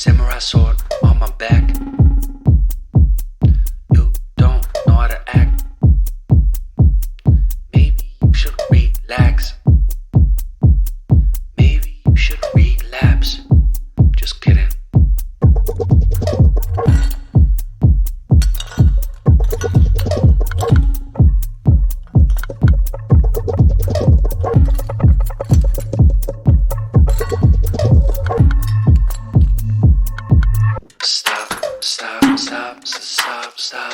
Samurai sword on my back. You don't know how to act. Maybe you should relax. Maybe you should relapse. Just kidding.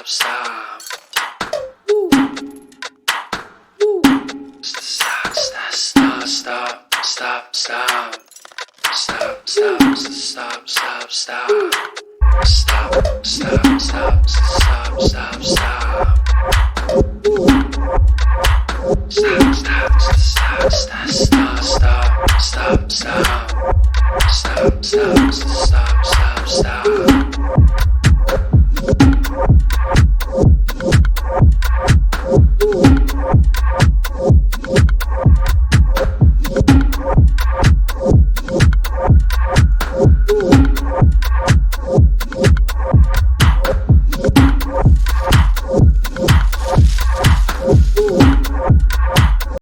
Stop. Woo. Woo. Stop. Stop.